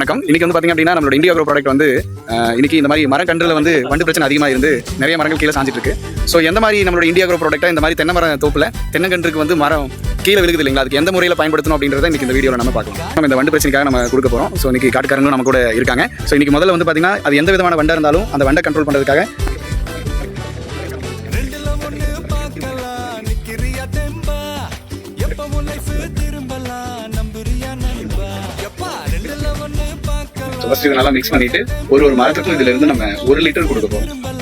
வணக்கம். இன்னைக்கு வந்து பாத்தீங்க அப்படின்னா நம்மளோட இந்தியா அக்ரோ ப்ராடக்ட் வந்து இன்னைக்கு இந்த மாதிரி மரக்கன்றுல வந்து வண்டு பிரச்சனை அதிகமாக இருந்து நிறைய மரங்கள் கீழே சாஞ்சிட்டு இருக்கு. ஸோ எந்த மாதிரி நம்மளோட இந்தியா அக்ரோ ப்ராடக்ட்டை இந்த மாதிரி தென்னை மரம் தோப்புல தென்னங்கன்றுக்கு வந்து மரம் கீழே விழுகுது இல்லைங்களா, அதுக்கு எந்த முறையில் பயன்படுத்தணும் அப்படின்றத இன்னைக்கு இந்த வீடியோவில் நம்ம பார்க்கலாம். நம்ம இந்த வண்டு பிரச்சனைக்காக நம்ம கொடுக்க போகிறோம். ஸோ இன்னைக்கு காட்டுக்காரங்களும் நம்ம கூட இருக்காங்க. ஸோ இன்னைக்கு முதல்ல வந்து பார்த்தீங்கன்னா அது எந்த விதமான வண்டாக இருந்தாலும் அந்த வண்டை கண்ட்ரோல் பண்ணுறதுக்காக ஃபர்ஸ்ட் இது நல்லா மிக்ஸ் பண்ணிட்டு ஒரு மரத்துக்கும் இதுல இருந்து நம்ம 1 லிட்டர் கொடுக்க போறோம்.